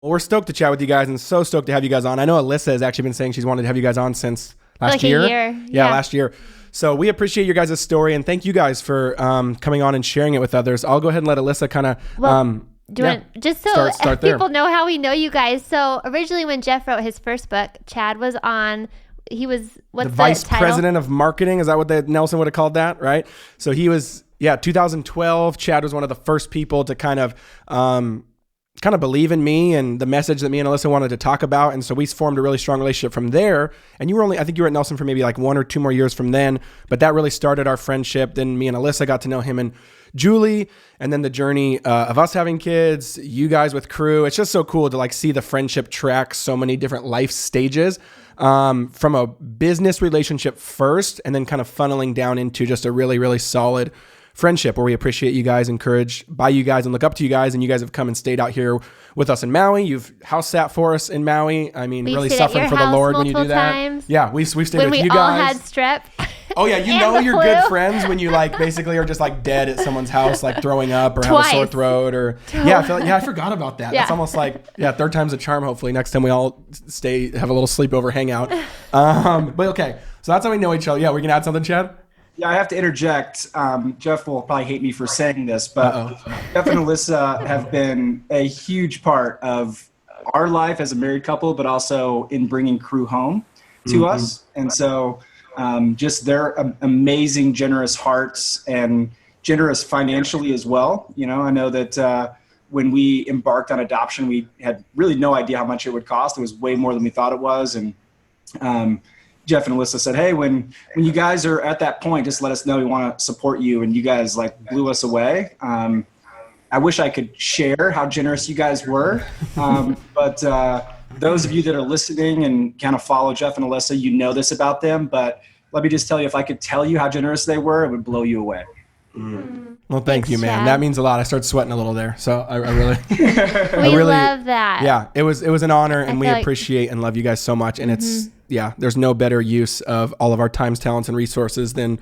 Well, we're stoked to chat with you guys and so stoked to have you guys on. I know Alyssa has actually been saying she's wanted to have you guys on since last year. A year. Yeah, last year. So we appreciate your guys' story and thank you guys for coming on and sharing it with others. I'll go ahead and let Alyssa kind of... just so start people know how we know you guys. So originally when Jeff wrote his first book, Chad was on... He was... What's the vice title? President of Marketing. Is that what Nelson would have called that, right? So he was... 2012. Chad was one of the first people to kind of believe in me and the message that me and Alyssa wanted to talk about. And so we formed a really strong relationship from there. And I think you were at Nelson for maybe like 1 or 2 more years from then, but that really started our friendship. Then me and Alyssa got to know him and Julie, and then the journey of us having kids, you guys with crew. It's just so cool to like see the friendship track so many different life stages, from a business relationship first, and then kind of funneling down into just a really, really solid friendship where we appreciate you guys, encouraged by you guys, and look up to you guys. And you guys have come and stayed out here with us in Maui. You've house sat for us in Maui. I mean, really suffering for the Lord when you do that. Times. Yeah, we've stayed when with you we guys. all had strep. Oh yeah, you know you're good friends when you like basically are just like dead at someone's house, like throwing up or have a sore throat or I forgot about that. Yeah. That's almost like third time's a charm. Hopefully next time we all have a little sleepover hangout. But okay, so that's how we know each other. Yeah, we can add something, Chad. Yeah, I have to interject. Jeff will probably hate me for saying this, but Jeff and Alyssa have been a huge part of our life as a married couple, but also in bringing crew home to us. And so just their amazing, generous hearts and generous financially as well. You know, I know that when we embarked on adoption, we had really no idea how much it would cost. It was way more than we thought it was. And Jeff and Alyssa said, hey, when you guys are at that point, just let us know. We want to support you. And you guys like blew us away. I wish I could share how generous you guys were. But those of you that are listening and kind of follow Jeff and Alyssa, you know this about them. But let me just tell you, if I could tell you how generous they were, it would blow you away. Well, thank you, man. Chad. That means a lot. I started sweating a little there. So I really, we love that. Yeah, it was an honor, and we appreciate and love you guys so much. And it's, there's no better use of all of our times, talents, and resources than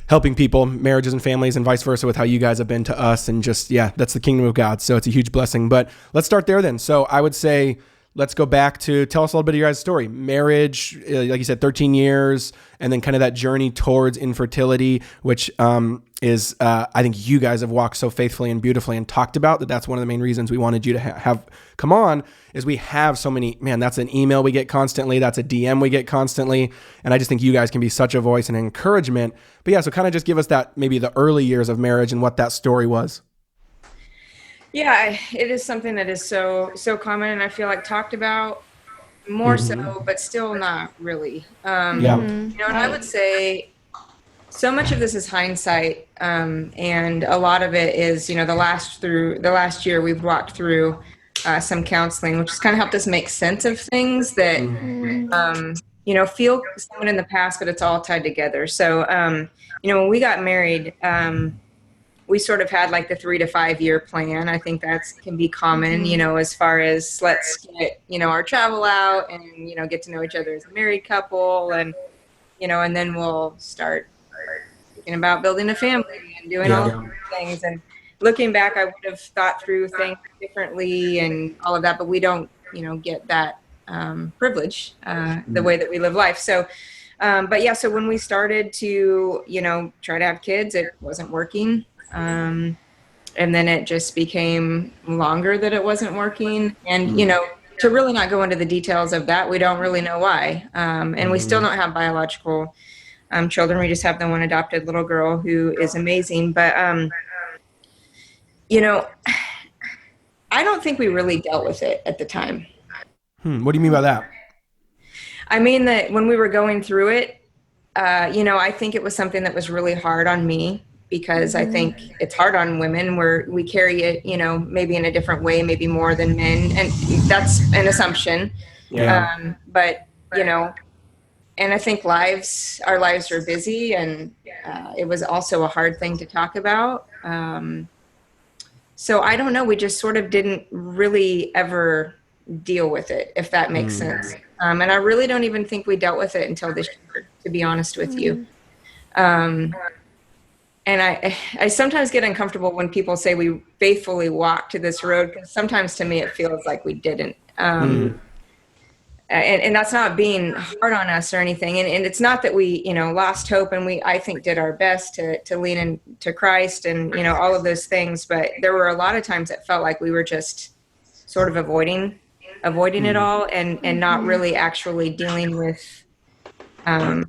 helping people, marriages and families, and vice versa with how you guys have been to us. And just, that's the kingdom of God. So it's a huge blessing. But let's start there then. So I would say, let's go back to tell us a little bit of your guys' story. Marriage, like you said, 13 years, and then kind of that journey towards infertility, which is, I think you guys have walked so faithfully and beautifully and talked about that's one of the main reasons we wanted you to have come on, is we have so many, that's an email we get constantly, that's a DM we get constantly, and I just think you guys can be such a voice and encouragement. But so kind of just give us that, maybe the early years of marriage and what that story was. Yeah, it is something that is so common, and I feel like talked about more so, but still not really. And I would say so much of this is hindsight, and a lot of it is, the last year we've walked through some counseling, which has kind of helped us make sense of things that feel someone in the past, but it's all tied together. So when we got married, we sort of had like the 3 to 5 year plan. I think that can be common, as far as let's get, our travel out and, get to know each other as a married couple, and, and then we'll start thinking about building a family and doing all of those things. And looking back, I would have thought through things differently and all of that, but we don't, get that privilege the way that we live life. So, so when we started to, try to have kids, it wasn't working. And then it just became longer that it wasn't working. And, to really not go into the details of that, we don't really know why. And we still don't have biological children. We just have the one adopted little girl who is amazing. But, I don't think we really dealt with it at the time. What do you mean by that? I mean that when we were going through it, I think it was something that was really hard on me, because I think it's hard on women where we carry it, maybe in a different way, maybe more than men. And that's an assumption. Yeah. But, and I think our lives are busy, and it was also a hard thing to talk about. So I don't know. We just sort of didn't really ever deal with it, if that makes sense. And I really don't even think we dealt with it until this year, to be honest with you. and I sometimes get uncomfortable when people say we faithfully walked to this road, because sometimes to me it feels like we didn't. And that's not being hard on us or anything. And it's not that we, lost hope, and I think, did our best to lean into Christ and, all of those things. But there were a lot of times it felt like we were just sort of avoiding it all, and not really actually dealing with the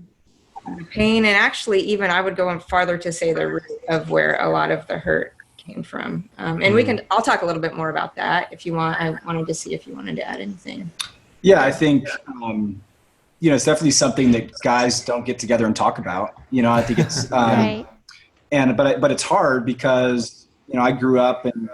pain. And actually, even I would go farther to say the root of where a lot of the hurt came from. And I'll talk a little bit more about that if you want. I wanted to see if you wanted to add anything. Yeah, I think, it's definitely something that guys don't get together and talk about. I think it's, Right. but it's hard because, I grew up, and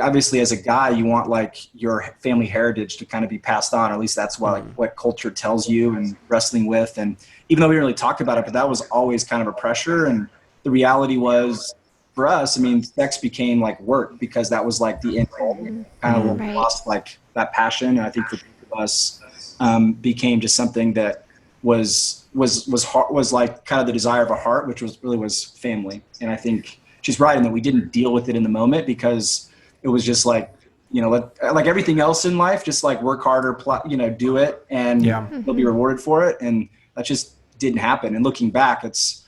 obviously as a guy, you want like your family heritage to kind of be passed on, or at least that's what culture tells you and wrestling with. And even though we didn't really talk about it, but that was always kind of a pressure. And the reality was, for us, sex became like work, because that was like the end goal. Kind of lost like that passion. And I think for us became just something that was like kind of the desire of our heart, which was family. And I think she's right in that we didn't deal with it in the moment, because it was just like, like everything else in life, just like work harder, do it, and you'll be rewarded for it. And that just didn't happen. And looking back, it's,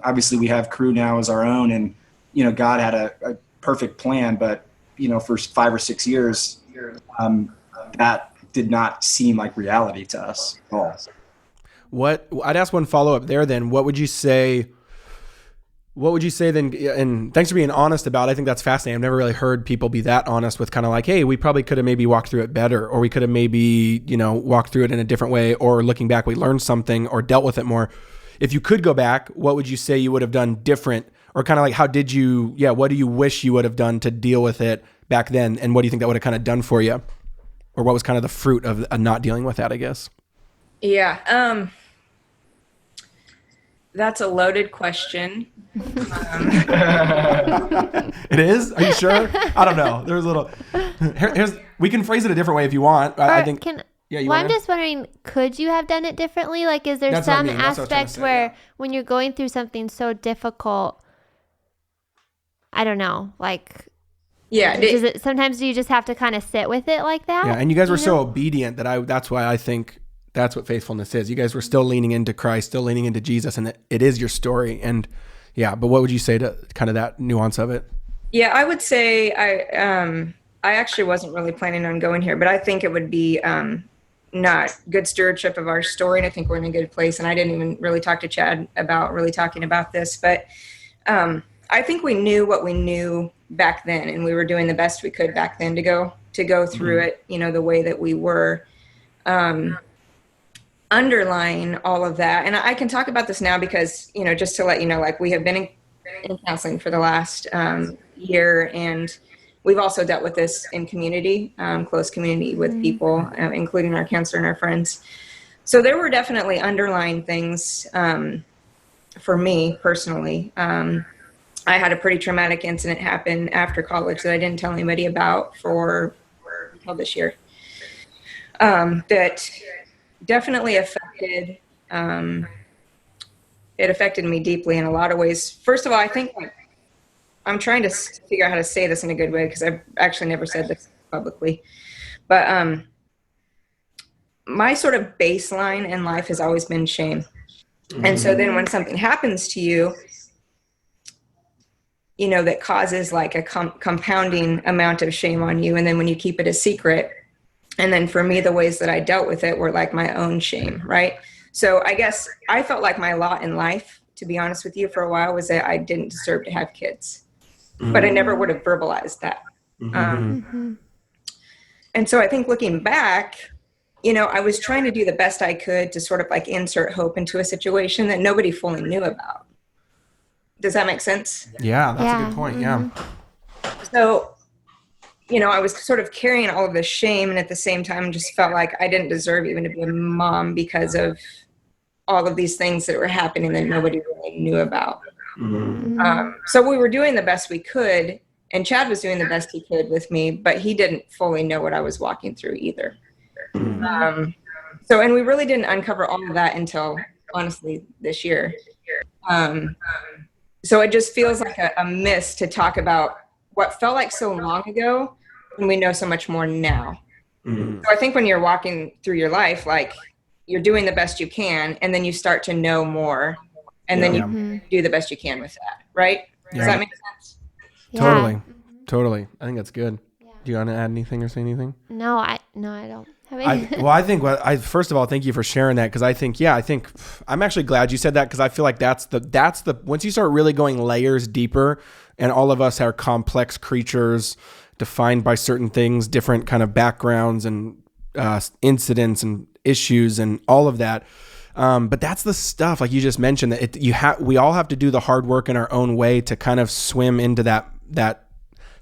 obviously we have Crew now as our own, and, God had a perfect plan, but, for 5 or 6 years, that did not seem like reality to us at all. I'd ask one follow-up there then. What would you say then? And thanks for being honest about it. I think that's fascinating. I've never really heard people be that honest with kind of like, hey, we probably could have maybe walked through it better, or we could have maybe, walked through it in a different way, or looking back, we learned something or dealt with it more. If you could go back, what would you say you would have done different? Or kind of like, what do you wish you would have done to deal with it back then? And what do you think that would have kind of done for you? Or what was kind of the fruit of not dealing with that, I guess? Yeah. That's a loaded question. It is? Are you sure? I don't know. There's a little, we can phrase it a different way if you want. I think. I'm just wondering, could you have done it differently? Like, is there some aspect where when you're going through something so difficult, I don't know, like, sometimes do you just have to kind of sit with it like that? Yeah, and you guys were so obedient that's why I think that's what faithfulness is. You guys were still leaning into Christ, still leaning into Jesus, and it is your story. And but what would you say to kind of that nuance of it? Yeah, I would say I actually wasn't really planning on going here, but I think it would be not good stewardship of our story, and I think we're in a good place. And I didn't even really talk to Chad about really talking about this, but I think we knew what we knew back then, and we were doing the best we could back then to go through it, the way that we were. Underlying all of that, and I can talk about this now because, just to let you know, like, we have been in counseling for the last year, and we've also dealt with this in community, close community with people, including our counselor and our friends. So there were definitely underlying things for me personally. I had a pretty traumatic incident happen after college that I didn't tell anybody about until this year. That definitely affected me deeply in a lot of ways. First of all, I think I'm trying to figure out how to say this in a good way, because I've actually never said this publicly. But my sort of baseline in life has always been shame. And so then when something happens to you, that causes like a compounding amount of shame on you, and then when you keep it a secret, and then for me, the ways that I dealt with it were like my own shame, right? So I guess I felt like my lot in life, to be honest with you, for a while, was that I didn't deserve to have kids. But I never would have verbalized that. And so I think looking back, I was trying to do the best I could to sort of like insert hope into a situation that nobody fully knew about. Does that make sense? Yeah, that's a good point. Yeah. So, I was sort of carrying all of this shame, and at the same time just felt like I didn't deserve even to be a mom because of all of these things that were happening that nobody really knew about. So we were doing the best we could, and Chad was doing the best he could with me, but he didn't fully know what I was walking through either. And we really didn't uncover all of that until, honestly, this year. So it just feels like a miss to talk about what felt like so long ago when we know so much more now. So I think when you're walking through your life, like you're doing the best you can, and then you start to know more, and then you do the best you can with that. Right? Does that make sense? Totally. I think that's good. Do you want to add anything or say anything? No, I don't have anything. I think first of all, thank you for sharing that, because I think I'm actually glad you said that, because I feel like that's the once you start really going layers deeper, and all of us are complex creatures defined by certain things, different kind of backgrounds and incidents and issues and all of that. But that's the stuff, like you just mentioned, that we all have to do the hard work in our own way to kind of swim into that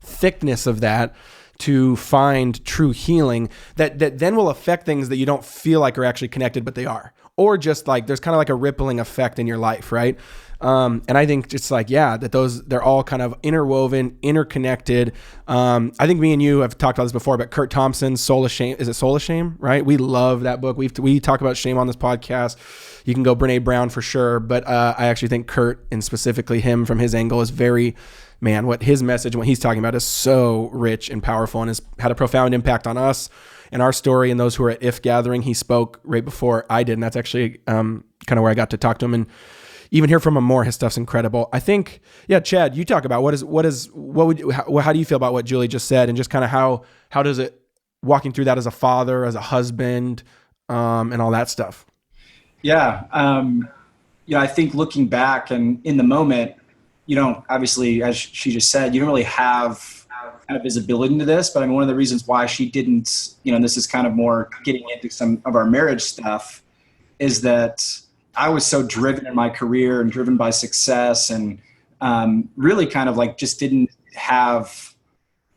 thickness of that, to find true healing that then will affect things that you don't feel like are actually connected, but they are, or just like there's kind of like a rippling effect in your life, right? And I think it's like, that they're all kind of interwoven, interconnected. I think me and you have talked about this before, but Kurt Thompson's Soul of Shame, is it Soul of Shame, right? We love that book. We talk about shame on this podcast. You can go Brene Brown for sure, but I actually think Kurt, and specifically him from his angle, is very, man, what his message, what he's talking about is so rich and powerful, and has had a profound impact on us and our story and those who are at IF Gathering. He spoke right before I did, and that's actually kind of where I got to talk to him and even hear from him more. His stuff's incredible. I think, Chad, you talk about how do you feel about what Julie just said, and just kind of how does it, walking through that as a father, as a husband, and all that stuff. Yeah. I think looking back and in the moment, you don't, obviously, as she just said, you don't really have kind of visibility into this, but I mean, one of the reasons why she didn't, and this is kind of more getting into some of our marriage stuff, is that I was so driven in my career and driven by success, and really kind of like just didn't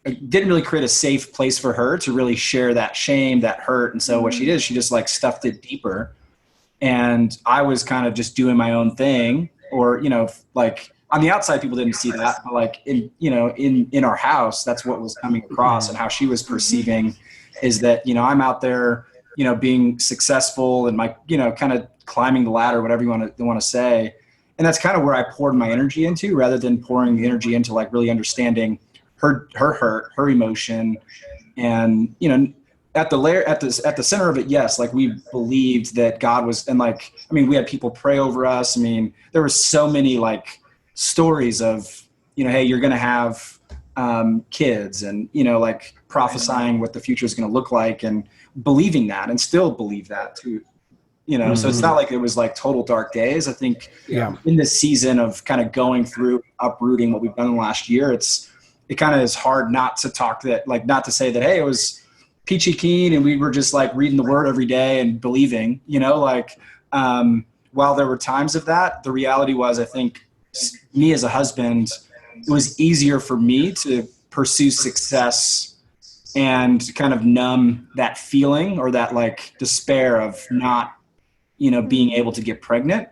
really create a safe place for her to really share that shame, that hurt. And so what she did, she just like stuffed it deeper. And I was kind of just doing my own thing, or, like on the outside, people didn't see that, but like in our house, that's what was coming across, and how she was perceiving is that, I'm out there, being successful and my, kind of climbing the ladder, whatever you want to say. And that's kind of where I poured my energy into, rather than pouring the energy into like really understanding her hurt, her emotion. And, at the center of it, yes, like we believed that God was, and like, I mean, we had people pray over us. I mean, there were so many like stories of, hey, you're going to have kids, and, like prophesying what the future is going to look like, and believing that, and still believe that too, so it's not like it was like total dark days. I think in this season of kind of going through uprooting what we've done in the last year, it kind of is hard not to not to say that, hey, it was peachy keen and we were just like reading the word every day and believing, while there were times of that, the reality was, I think me as a husband, it was easier for me to pursue success and kind of numb that feeling, or that like despair of not, being able to get pregnant,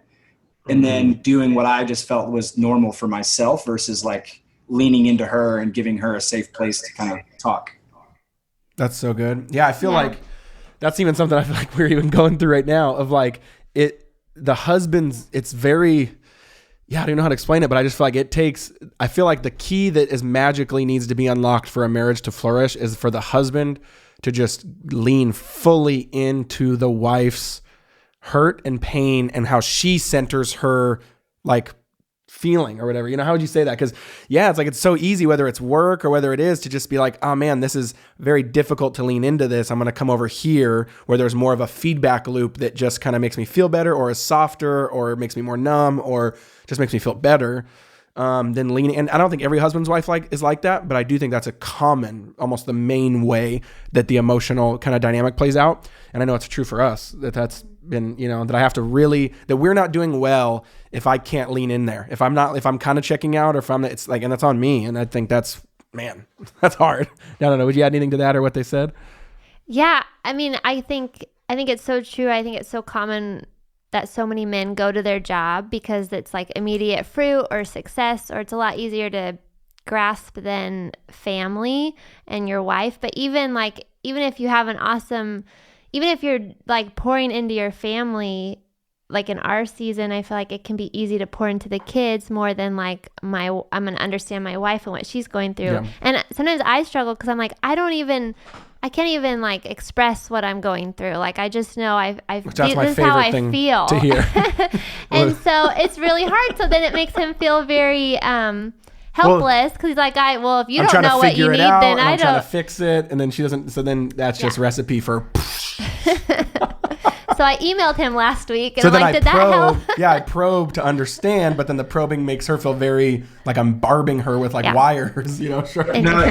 and then doing what I just felt was normal for myself, versus like leaning into her and giving her a safe place to kind of talk. That's so good. Yeah. I feel like that's even something I feel like we're even going through right now, of like the husbands, it's very, I don't know how to explain it, but I just feel like I feel like the key that is magically needs to be unlocked for a marriage to flourish is for the husband to just lean fully into the wife's hurt and pain, and how she centers her like feeling or whatever, how would you say that? Because it's like, it's so easy, whether it's work or whether it is, to just be like, oh man, this is very difficult to lean into this. I'm going to come over here where there's more of a feedback loop that just kind of makes me feel better, or is softer, or makes me more numb, or just makes me feel better than leaning. And I don't think every husband's wife is like that, but I do think that's a common, almost the main way that the emotional kind of dynamic plays out. And I know it's true for us, that's been, that I have to really, that we're not doing well if I can't lean in there. If I'm kind of checking out, or if it's like, and that's on me. And I think that's hard. I don't know. Would you add anything to that, or what they said? Yeah. I mean, I think it's so true. I think it's so common that so many men go to their job because it's like immediate fruit or success, or it's a lot easier to grasp than family and your wife. But even if you have even if you're like pouring into your family, like in our season, I feel like it can be easy to pour into the kids more than like I'm going to understand my wife and what she's going through. Yeah. And sometimes I struggle because I'm like, I can't even like express what I'm going through. Like, I just know this is how I feel to hear. And so it's really hard. So then it makes him feel very, helpless because he's like, if you don't know what you need, then I don't. I'm trying to fix it, and then she doesn't. So then that's just recipe for. So I emailed him last week, and I'm like, did that help? I probe to understand, but then the probing makes her feel very like I'm barbing her with like wires, Sure. No,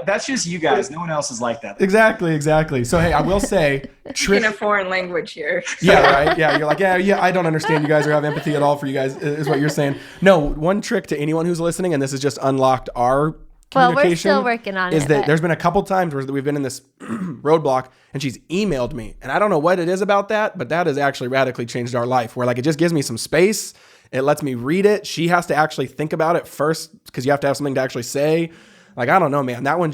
that's just you guys. No one else is like that. Exactly. So hey, I will say, in a foreign language here. Yeah, right. Yeah, you're like, I don't understand you guys or have empathy at all for you guys, is what you're saying. No, one trick to anyone who's listening, and this has just unlocked our communication. We're still working on it. There's been a couple times where we've been in this roadblock and she's emailed me, and I don't know what it is about that, but that has actually radically changed our life, where like it just gives me some space. It lets me read it. She has to actually think about it first because you have to have something to actually say. Like, I don't know, man. That one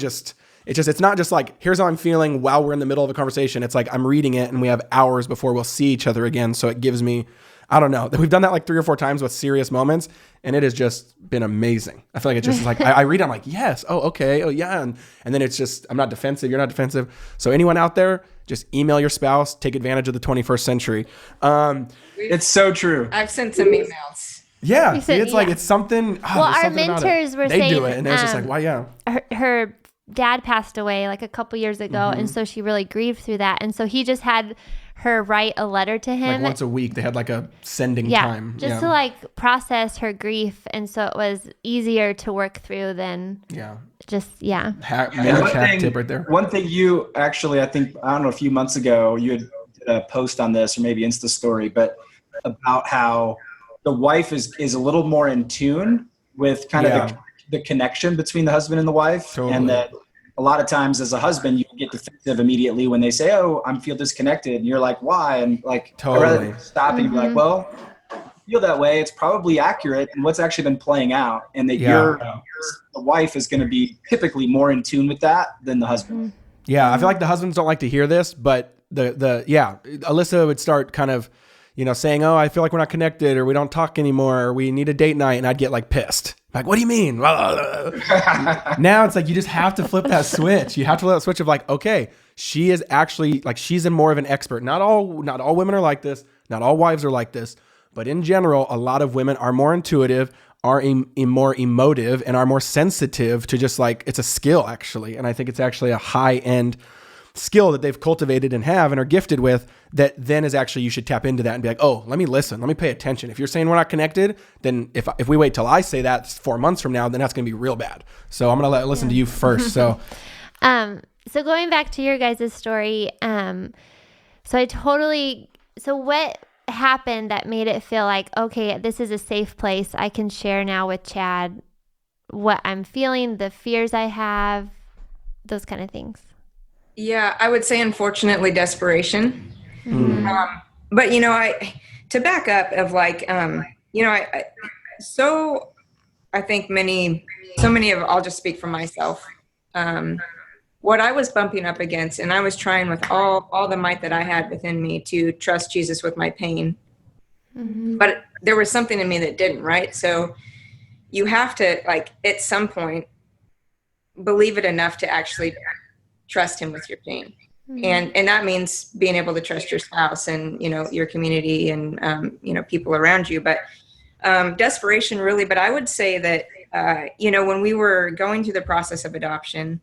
it's not just like, here's how I'm feeling while we're in the middle of a conversation. It's like I'm reading it and we have hours before we'll see each other again. So it gives me, I don't know. We've done that like 3 or 4 times with serious moments, and it has just been amazing. I feel like it's just like, I read it, I'm like, yes, oh, okay, oh, yeah. And then it's just, I'm not defensive, you're not defensive. So anyone out there, just email your spouse, take advantage of the 21st century. It's so true. I've sent some emails. Yeah, it's like, it's something. Our mentors were saying. They do it, and it's just like, why, yeah. Her dad passed away like a couple years ago, and so she really grieved through that. And so he just had her write a letter to him. Like once a week, they had like a sending time. Just to like process her grief. And so it was easier to work through than hack tip right there. One thing you actually, I don't know, a few months ago, you had did a post on this or maybe Insta story, but about how the wife is a little more in tune with kind of the connection between the husband and the wife. Totally. And that a lot of times as a husband, you get defensive immediately when they say, oh, I feel disconnected. And you're like, why? And like, totally. I'd rather stop and be like, well, I feel that way. It's probably accurate and what's actually been playing out. And that the wife is going to be typically more in tune with that than the husband. Yeah. I feel like the husbands don't like to hear this, but Alyssa would start kind of, saying, oh, I feel like we're not connected or we don't talk anymore or we need a date night. And I'd get like pissed. Like, what do you mean? Now it's like, you just have to flip that switch. You have to flip that switch of like, okay, she is actually like, she's more of an expert. Not all women are like this. Not all wives are like this, but in general, a lot of women are more intuitive, are more emotive, and are more sensitive to just like, it's a skill actually. And I think it's actually a high end skill that they've cultivated and have and are gifted with, that then is actually, you should tap into that and be like, oh, let me listen, let me pay attention. If you're saying we're not connected, then if we wait till I say that 4 months from now, then that's going to be real bad. So I'm going to listen to you first. So, so going back to your guys' story, so what happened that made it feel like, okay, this is a safe place. I can share now with Chad what I'm feeling, the fears I have, those kind of things. Yeah, I would say, unfortunately, desperation. Mm-hmm. But, to back up of like, I think so many of, I'll just speak for myself, what I was bumping up against, and I was trying with all the might that I had within me to trust Jesus with my pain. Mm-hmm. But there was something in me that didn't, right? So you have to, like, at some point, believe it enough to actually trust him with your pain. Mm-hmm. And that means being able to trust your spouse and, your community and, people around you. But desperation really, but I would say that, when we were going through the process of adoption,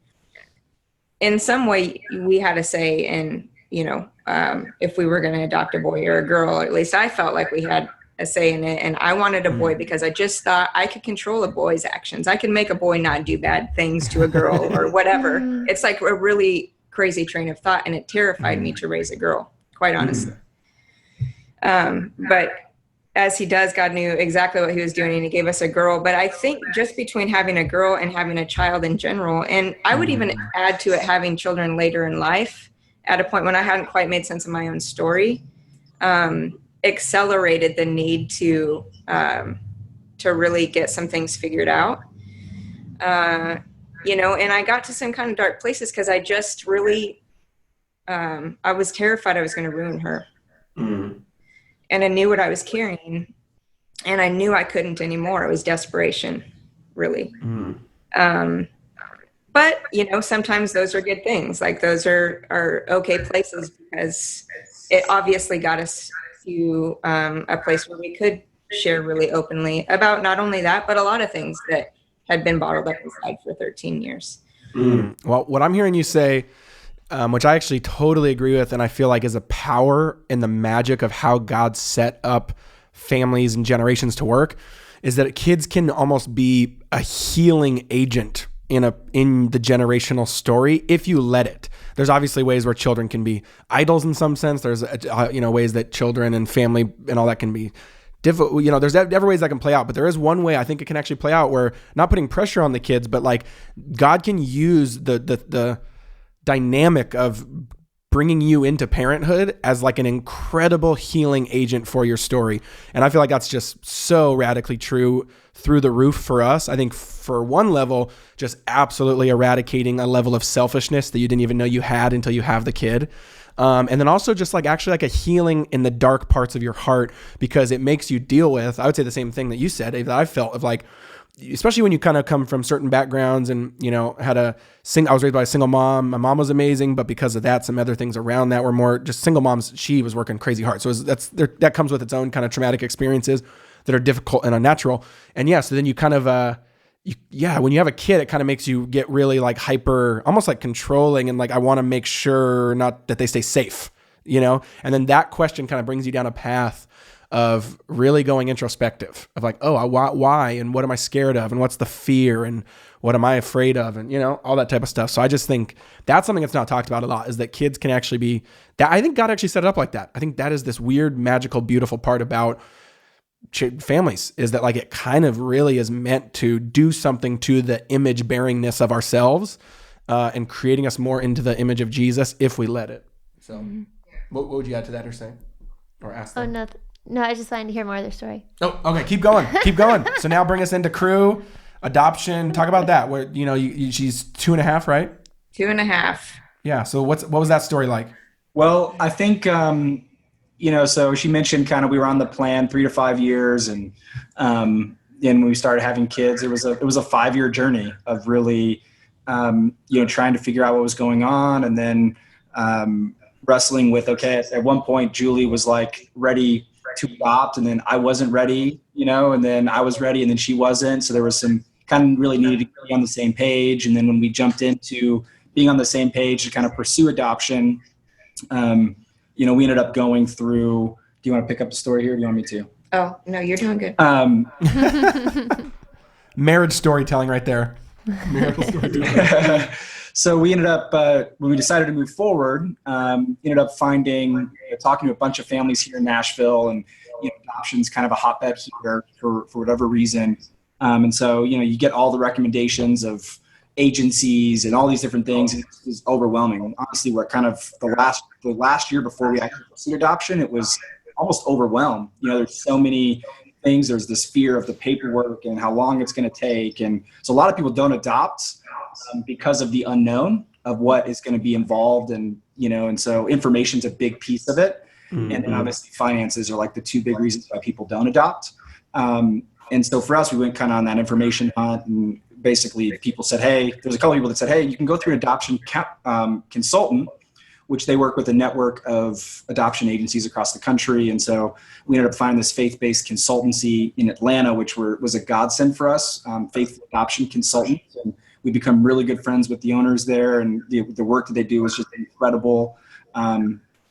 in some way we had a say in, if we were going to adopt a boy or a girl, or at least I felt like we had a say in it. And I wanted a boy because I just thought I could control a boy's actions. I could make a boy not do bad things to a girl or whatever. It's like a really crazy train of thought, and it terrified me to raise a girl, quite honestly. But as he does, God knew exactly what he was doing, and he gave us a girl. But I think just between having a girl and having a child in general, and I would even add to it having children later in life at a point when I hadn't quite made sense of my own story, accelerated the need to really get some things figured out. And I got to some kind of dark places because I just really, I was terrified I was going to ruin her. Mm. and I knew what I was carrying, and I knew I couldn't anymore. It was desperation, really. But, you know, sometimes those are good things. Like those are okay places, because it obviously got us to a place where we could share really openly about not only that, but a lot of things that had been bottled up inside for 13 years. Well, what I'm hearing you say, which I actually totally agree with, and I feel like is a power in the magic of how God set up families and generations to work, is that kids can almost be a healing agent in the generational story if you let it. There's obviously ways where children can be idols in some sense. There's ways that children and family and all that can be difficult. There's every ways that can play out, but there is one way I think it can actually play out where, not putting pressure on the kids, but like God can use the dynamic of bringing you into parenthood as like an incredible healing agent for your story. And I feel like that's just so radically true through the roof for us. I think for one level, just absolutely eradicating a level of selfishness that you didn't even know you had until you have the kid. And then also just like actually like a healing in the dark parts of your heart, because it makes you deal with, I would say the same thing that you said, that I felt of like, especially when you kind of come from certain backgrounds and, I was raised by a single mom. My mom was amazing, but because of that, some other things around that were more just single moms. She was working crazy hard. So that comes with its own kind of traumatic experiences that are difficult and unnatural. And yeah, so then you kind of, when you have a kid, it kind of makes you get really like hyper, almost like controlling, and like, I want to make sure not that they stay safe, and then that question kind of brings you down a path of really going introspective of like, oh, why, and what am I scared of, and what's the fear, and what am I afraid of, and all that type of stuff. So I just think that's something that's not talked about a lot, is that kids can actually be that. I think God actually set it up like that. I think that is this weird, magical, beautiful part about families, is that like it kind of really is meant to do something to the image bearingness of ourselves, and creating us more into the image of Jesus if we let it. So what would you add to that or say or ask them? Oh, nothing. No, I just wanted to hear more of their story. Oh, okay. Keep going. So now bring us into crew, adoption. Talk about that. Where, she's 2.5, right? 2.5. Yeah. So what was that story like? Well, I think, so she mentioned kind of, we were on the plan 3 to 5 years. And when we started having kids, it was a 5-year journey of really, trying to figure out what was going on. And then, wrestling with, okay, at one point, Julie was like ready to adopt, and then I wasn't ready, and then I was ready and then she wasn't. So there was some kind of really needed to be on the same page. And then when we jumped into being on the same page to kind of pursue adoption, we ended up going through, do you want to pick up the story here? Or do you want me to? Oh, no, you're doing good. Marriage storytelling right there. Miracle storytelling. So we ended up, when we decided to move forward, ended up talking to a bunch of families here in Nashville, and adoption's kind of a hotbed here for whatever reason. And so, you get all the recommendations of agencies and all these different things. It was overwhelming. Honestly, we're kind of the last year before we actually pursued adoption, it was almost overwhelmed. There's so many things. There's this fear of the paperwork and how long it's going to take. And so a lot of people don't adopt because of the unknown of what is going to be involved. And, and so information's a big piece of it. Mm-hmm. And then obviously finances are like the 2 big reasons why people don't adopt. And so for us, we went kind of on that information hunt, and basically people said, hey, there's a couple of people that said, hey, you can go through an adoption consultant, which they work with a network of adoption agencies across the country. And so we ended up finding this faith-based consultancy in Atlanta, which was a godsend for us, Faithful Adoption Consultants. And we become really good friends with the owners there, and the work that they do is just incredible.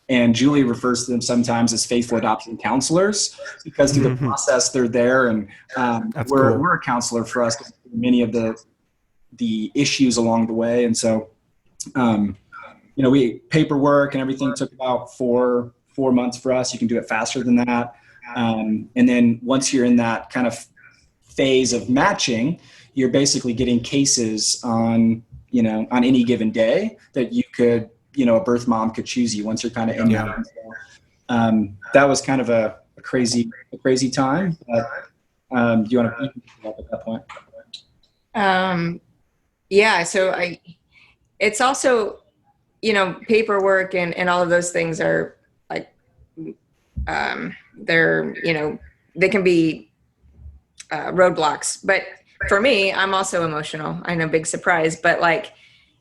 And Julie refers to them sometimes as faithful adoption counselors, because through the process they're there, and we're a counselor for us, many of the issues along the way. And so, we paperwork and everything took about 4 months for us. You can do it faster than that. And then once you're in that kind of phase of matching, you're basically getting cases on any given day that you could, a birth mom could choose you once you're kind of in that. So, that was kind of a crazy time. But, do you want to pick up at that point? So it's also, paperwork and all of those things are like, they can be roadblocks. But for me, I'm also emotional. I know, big surprise, but like,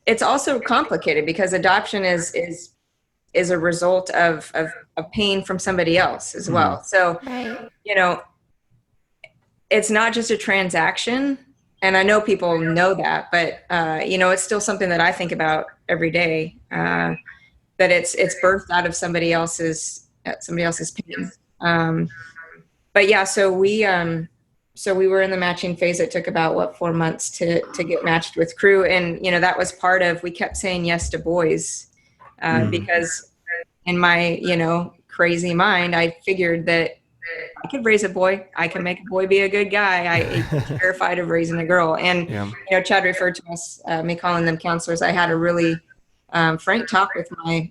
it's also complicated because adoption is a result of pain from somebody else as well. So, it's not just a transaction. And I know people know that, but, it's still something that I think about every day, that it's birthed out of somebody else's pain. But yeah, so we were in the matching phase. It took about 4 months to get matched with Crew. And, that was part of, we kept saying yes to boys, because in my, crazy mind, I figured that I could raise a boy. I can make a boy be a good guy. I'm terrified of raising a girl. And, Chad referred to us, me calling them counselors. I had a really frank talk with my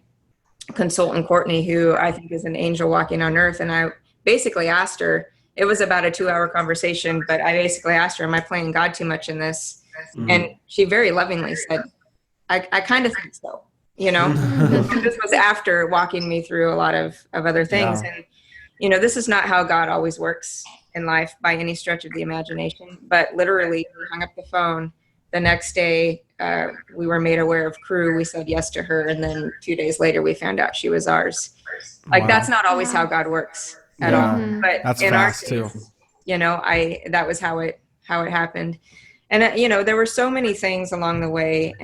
consultant, Courtney, who I think is an angel walking on earth. And I basically asked her, it was about a 2-hour conversation, but I basically asked her, am I playing God too much in this? And she very lovingly said, I kind of think so, This was after walking me through a lot of other things. And, this is not how God always works in life by any stretch of the imagination, but literally we hung up the phone. The next day, we were made aware of Crew. We said yes to her. And then 2 days later, we found out she was ours. Like, that's not always how God works at all. But that's in fast our case, too. That was how it happened. And, there were so many things along the way.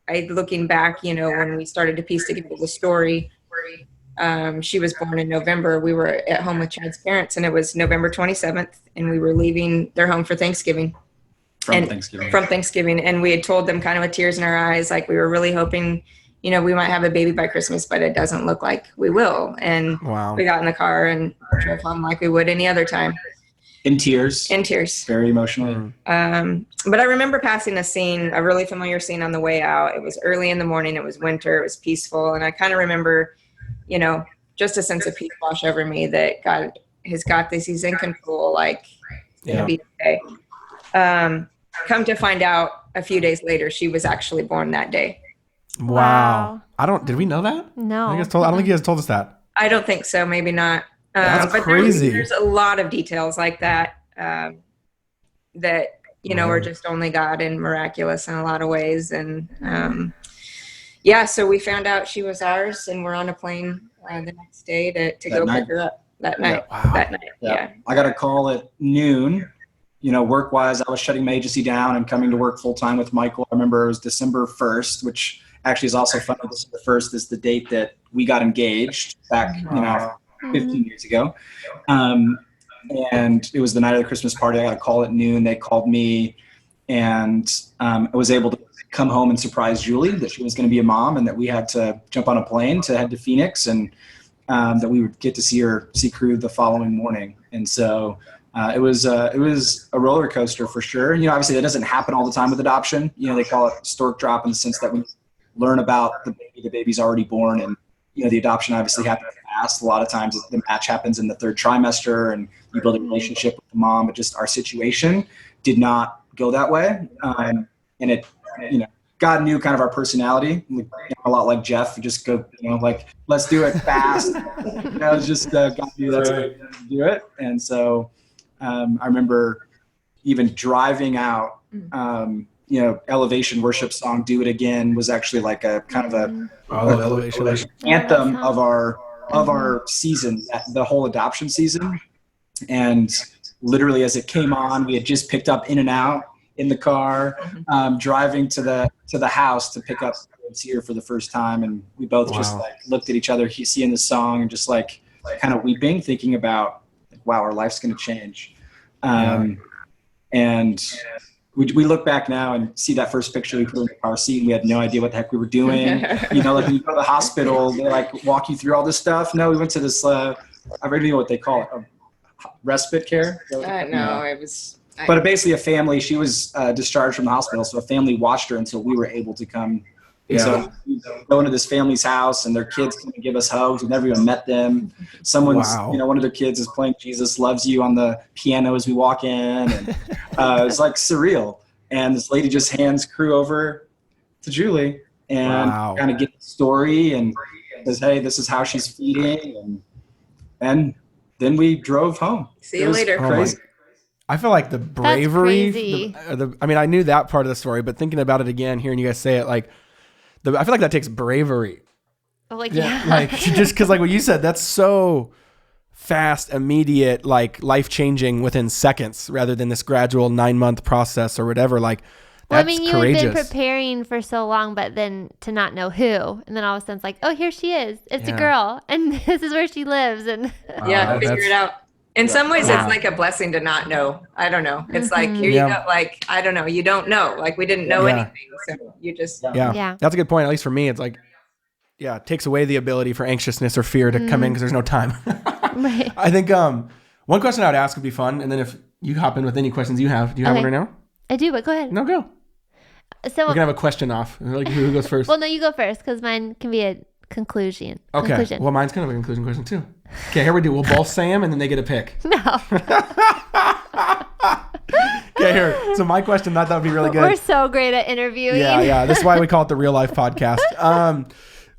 Looking back, when we started to piece together the story, she was born in November. We were at home with Chad's parents, and it was November 27th, and we were leaving their home for Thanksgiving. From Thanksgiving. And we had told them kind of with tears in our eyes, like we were really hoping, we might have a baby by Christmas, but it doesn't look like we will. And we got in the car and drove home like we would any other time. In tears. Very emotional. But I remember passing a really familiar scene on the way out. It was early in the morning. It was winter. It was peaceful. And I kind of remember, just a sense of peace wash over me that God has got this. He's in control. Like, it's going to be okay. Come to find out a few days later, she was actually born that day. Wow. Did we know that? No. I don't think you guys told us that. I don't think so. Maybe not. That's but crazy. There's a lot of details like that, that, are just only God and miraculous in a lot of ways. And, so we found out she was ours, and we're on a plane the next day to go pick her up that night. Wow. That night. Yeah. I got a call at noon. Work-wise, I was shutting my agency down and coming to work full-time with Michael. I remember it was December 1st, which actually is also funny. December 1st is the date that we got engaged back, 15 years ago. And it was the night of the Christmas party. I got a call at noon. They called me, and I was able to come home and surprise Julie that she was going to be a mom, and that we had to jump on a plane to head to Phoenix, and that we would get to see Crew the following morning. And so it was a roller coaster for sure. Obviously that doesn't happen all the time with adoption. They call it stork drop in the sense that we learn about the baby's already born, and the adoption obviously happens fast. A lot of times the match happens in the 3rd trimester, and you build a relationship with the mom. But just our situation did not go that way, and it, God knew kind of our personality, a lot like Jeff. Just go, like, let's do it fast. Just God knew that's how to do it. And so I remember even driving out, Elevation worship song, "Do It Again," was actually like a kind of a Elevation anthem of our season, the whole adoption season. And literally as it came on, we had just picked up In and Out in the car, driving to the house to pick up and see her for the first time. And we both just like looked at each other, seeing the song, and just like kind of weeping, thinking about, wow, our life's going to change. And we look back now and see that first picture we put in the car seat, and we had no idea what the heck we were doing. Like when you go to the hospital, they like walk you through all this stuff. No, we went to this, I already know what they call it, respite care. No, it was. But basically a family, she was discharged from the hospital, so a family watched her until we were able to come. So we go into this family's house, and their kids come and give us hugs. We've never even met them. Someone's, one of their kids is playing "Jesus Loves You" on the piano as we walk in, and it was like surreal. And this lady just hands Crew over to Julie and kind of gets the story and says, "Hey, this is how she's feeding." and then we drove home. See you later. Crazy. I feel like the bravery, I mean, I knew that part of the story, but thinking about it again, hearing you guys say it, like, I feel like that takes bravery. Like, yeah. Like, just because, like what you said, that's so fast, immediate, like life-changing within seconds rather than this gradual 9-month process or whatever. Like, that's you courageous. had been preparing for so long, but then to not know who, and then all of a sudden it's like, oh, here she is. It's a girl, and this is where she lives. And figure it out. In some ways, it's like a blessing to not know. I don't know. It's like, here you go. Like, I don't know. You don't know. Like, we didn't know anything. So you just. Yeah. That's a good point. At least for me, it's like, it takes away the ability for anxiousness or fear to come in because there's no time. Right. I think one question I would ask would be fun. And then if you hop in with any questions you have, do you have one right now? I do, but go ahead. No, go. So we can have a question off. Like, who goes first? Well, no, you go first because mine can be a conclusion. Okay. Well, mine's kind of a conclusion question too. Okay, here we do. We'll both say them and then they get a pick. No. Okay, here. So my question, I thought would be really good. We're so great at interviewing. Yeah. This is why we call it the Real Life Podcast.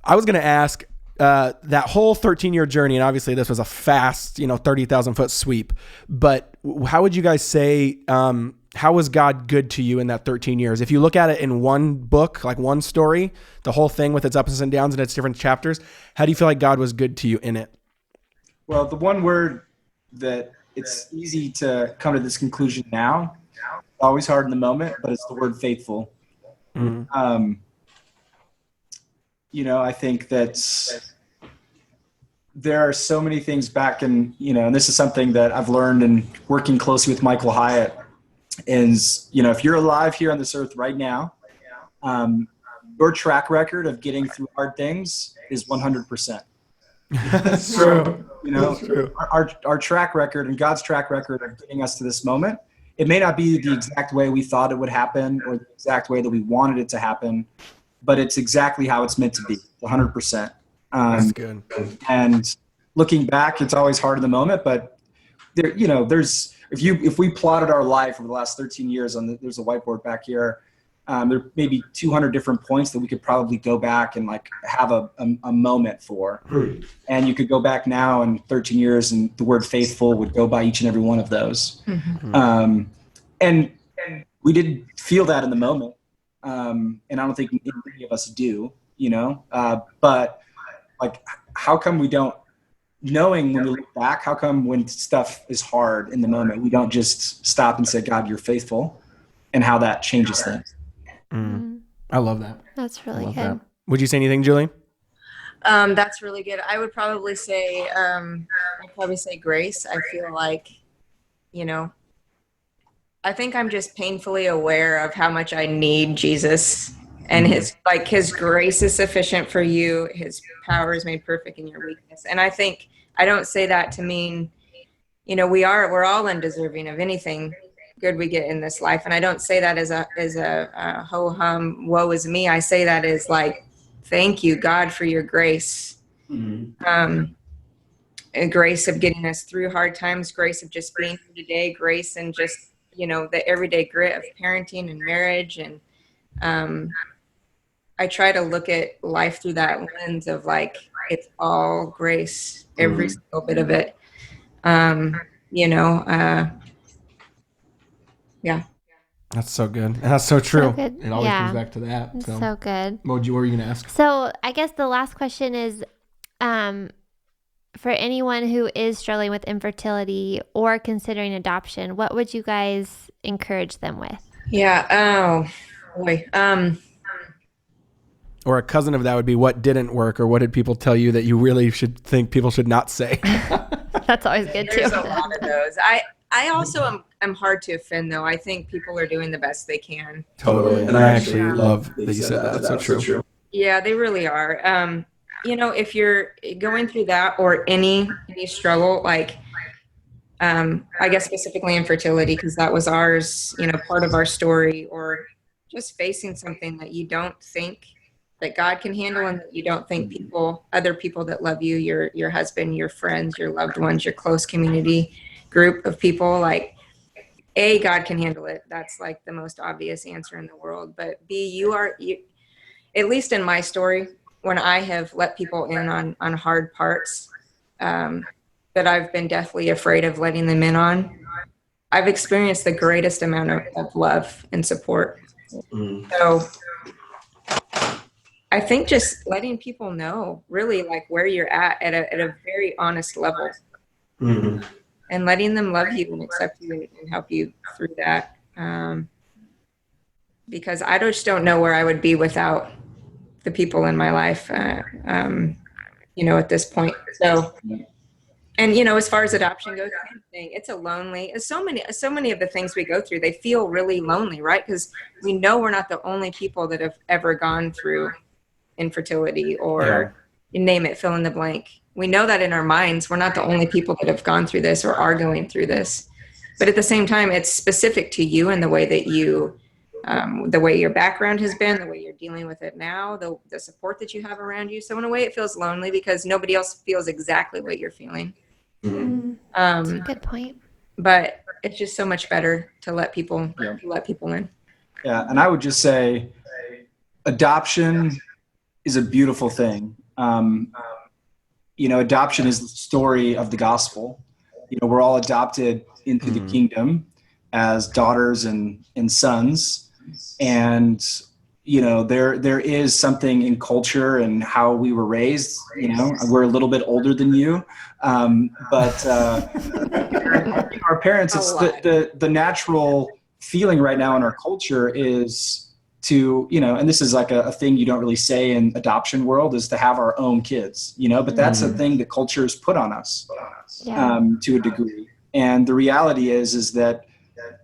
I was going to ask that whole 13-year journey, and obviously this was a fast, 30,000 foot sweep. But how would you guys say, how was God good to you in that 13 years? If you look at it in one book, like one story, the whole thing with its ups and downs and its different chapters, how do you feel like God was good to you in it? Well, the one word that it's easy to come to this conclusion now, always hard in the moment, but it's the word faithful. Mm-hmm. I think that there are so many things back in, and this is something that I've learned in working closely with Michael Hyatt is, if you're alive here on this earth right now, your track record of getting through hard things is 100%. That's true. That's true. Our track record and God's track record of getting us to this moment, it may not be the exact way we thought it would happen or the exact way that we wanted it to happen, but it's exactly how it's meant to be, 100%. That's good. And looking back, it's always hard in the moment, but there's if we plotted our life over the last 13 years there's a whiteboard back here. There may be 200 different points that we could probably go back and like have a moment for. And you could go back now in 13 years and the word faithful would go by each and every one of those. Mm-hmm. And we didn't feel that in the moment. And I don't think any of us do, but like, how come we don't, knowing when we look back, how come when stuff is hard in the moment, we don't just stop and say, God, you're faithful, and how that changes things. I love that. That's really good. That. Would you say anything, Julie? That's really good. I would probably say, grace. I feel like, I think I'm just painfully aware of how much I need Jesus, and his grace is sufficient for you. His power is made perfect in your weakness. And I think I don't say that to mean, we're all undeserving of anything good we get in this life. And I don't say that as a ho hum, woe is me. I say that as like, thank you, God, for your grace. Mm-hmm. And grace of getting us through hard times, grace of just being here today, grace and just, the everyday grit of parenting and marriage. And I try to look at life through that lens of like, it's all grace, every single bit of it. Yeah. That's so good. And that's so true. So it always comes back to that. It's so good. What were you going to ask? So I guess the last question is, for anyone who is struggling with infertility or considering adoption, what would you guys encourage them with? Yeah. Oh, boy. Or a cousin of that would be, what didn't work, or what did people tell you that you really should think people should not say? That's always good too. There's a lot of those. I also am hard to offend, though. I think people are doing the best they can. Totally. And I actually love that you said that. That's so true. Yeah, they really are. If you're going through that or any struggle, like, I guess specifically infertility, because that was ours, part of our story, or just facing something that you don't think that God can handle, and that you don't think other people that love you, your husband, your friends, your loved ones, your close community group of people, like, A, God can handle it. That's like the most obvious answer in the world. But B, you at least in my story, when I have let people in on hard parts, that I've been deathly afraid of letting them in on, I've experienced the greatest amount of love and support. So I think just letting people know really like where you're at a very honest level, and letting them love you and accept you and help you through that. Because I just don't know where I would be without the people in my life, at this point. So, and, as far as adoption goes, it's a lonely, so many of the things we go through, they feel really lonely, right? Because we know we're not the only people that have ever gone through infertility or you name it, fill in the blank. We know that in our minds, we're not the only people that have gone through this or are going through this. But at the same time, it's specific to you and the way that you, the way your background has been, the way you're dealing with it now, the support that you have around you. So in a way, it feels lonely because nobody else feels exactly what you're feeling. That's a good point. But it's just so much better to let people in. Yeah, and I would just say, adoption is a beautiful thing. Adoption is the story of the gospel. We're all adopted into the kingdom as daughters and sons. And, there is something in culture and how we were raised. We're a little bit older than you. But our parents, it's the natural feeling right now in our culture is to, and this is like a thing you don't really say in adoption world, is to have our own kids, but that's a thing that culture has put on us to a degree. And the reality is that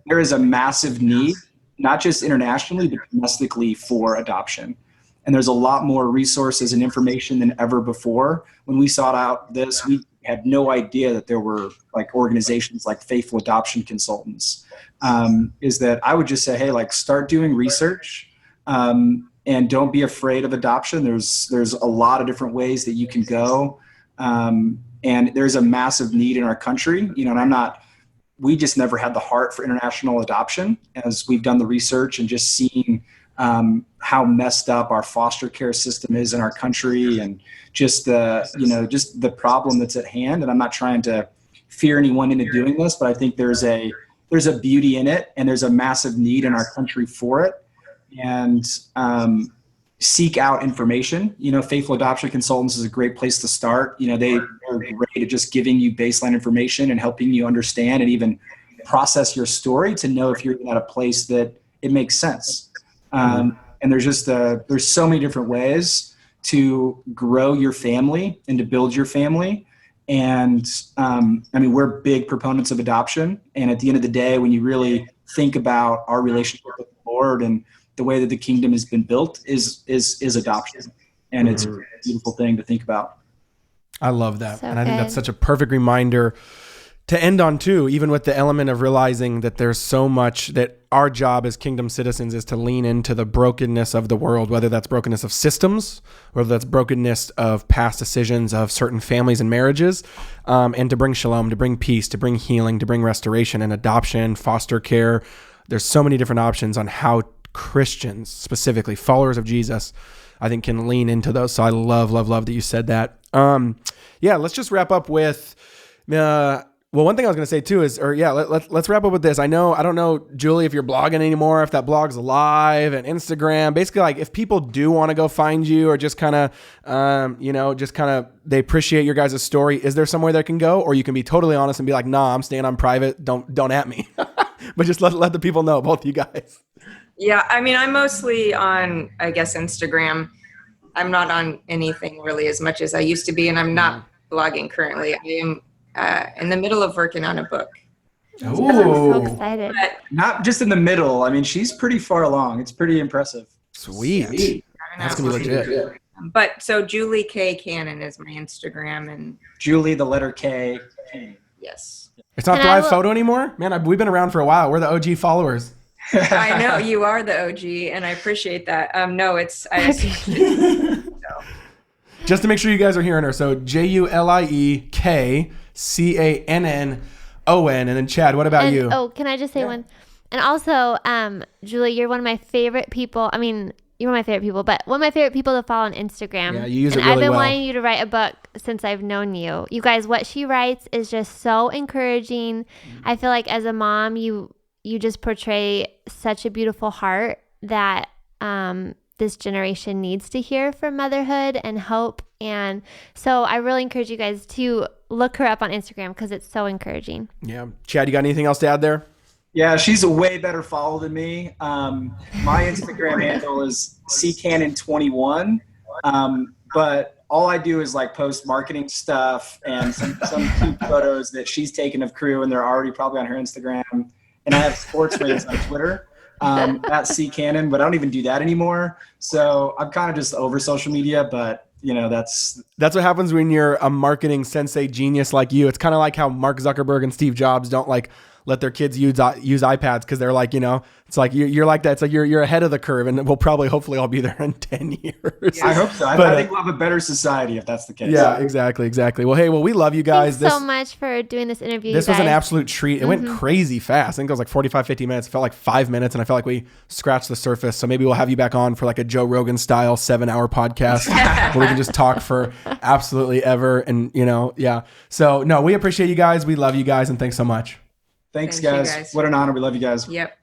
there is a massive need, not just internationally, but domestically for adoption. And there's a lot more resources and information than ever before. When we sought out this, we had no idea that there were like organizations like Faithful Adoption Consultants. Is that I would just say, hey, like start doing research. And don't be afraid of adoption. There's a lot of different ways that you can go. And there's a massive need in our country, and we just never had the heart for international adoption as we've done the research and just seen how messed up our foster care system is in our country and just the problem that's at hand. And I'm not trying to fear anyone into doing this, but I think there's a beauty in it and there's a massive need in our country for it. And seek out information. Faithful Adoption Consultants is a great place to start. They are great at just giving you baseline information and helping you understand and even process your story to know if you're at a place that it makes sense. And there's there's so many different ways to grow your family and to build your family. And we're big proponents of adoption. And at the end of the day, when you really think about our relationship with the Lord and the way that the kingdom has been built is adoption. And it's a beautiful thing to think about. I love that. And I think that's such a perfect reminder to end on too, even with the element of realizing that there's so much that our job as kingdom citizens is to lean into the brokenness of the world, whether that's brokenness of systems, whether that's brokenness of past decisions of certain families and marriages, and to bring shalom, to bring peace, to bring healing, to bring restoration and adoption, foster care. There's so many different options on how Christians, specifically followers of Jesus, I think can lean into those. So I love that you said that. Let's just wrap up with, one thing I was going to say too is, let's wrap up with this. I don't know, Julie, if you're blogging anymore, if that blog's live and Instagram, basically like if people do want to go find you or just kind of, they appreciate your guys' story. Is there somewhere they can go, or you can be totally honest and be like, nah, I'm staying on private. Don't at me, but just let the people know, both you guys. Yeah, I'm mostly on, I guess, Instagram. I'm not on anything really as much as I used to be, and I'm not blogging currently. I am in the middle of working on a book. Oh, I'm so excited. But not just in the middle. She's pretty far along. It's pretty impressive. Sweet. That's going to be legit. But so Julie K. Cannon is my Instagram. And Julie, the letter K. Yes. It's not Thrive Photo anymore? Man, we've been around for a while. We're the OG followers. I know you are the OG, and I appreciate that. No, it's just to make sure you guys are hearing her. So JuliekCannon, and then Chad. What about you? Oh, can I just say one? And also, Julie, you're one of my favorite people. you're one of my favorite people, but one of my favorite people to follow on Instagram. Yeah, you use and it really I've been well. wanting you to write a book since I've known you. You guys, what she writes is just so encouraging. I feel like as a mom, you just portray such a beautiful heart that this generation needs to hear from motherhood and hope. And so I really encourage you guys to look her up on Instagram because it's so encouraging. Yeah. Chad, you got anything else to add there? Yeah, she's a way better follow than me. My Instagram handle is ccannon21, but all I do is like post marketing stuff and some cute photos that she's taken of crew, and they're already probably on her Instagram. And I have sports rants on Twitter at ccannon, but I don't even do that anymore. So I'm kind of just over social media, but that's what happens when you're a marketing sensei genius like you. It's kind of like how Mark Zuckerberg and Steve Jobs don't like let their kids use iPads because they're like, it's like you're like that. It's like you're ahead of the curve, and we'll probably hopefully all be there in 10 years. Yeah, I hope so. I think we'll have a better society if that's the case. Yeah, exactly. Well, hey, we love you guys. Thanks so much for doing this interview. This was an absolute treat. It went crazy fast. I think it was like 45, 50 minutes. It felt like 5 minutes, and I felt like we scratched the surface. So maybe we'll have you back on for like a Joe Rogan style 7-hour podcast where we can just talk for absolutely ever. And yeah. So no, we appreciate you guys. We love you guys, and thanks so much. Thanks, guys. What an honor. We love you guys. Yep.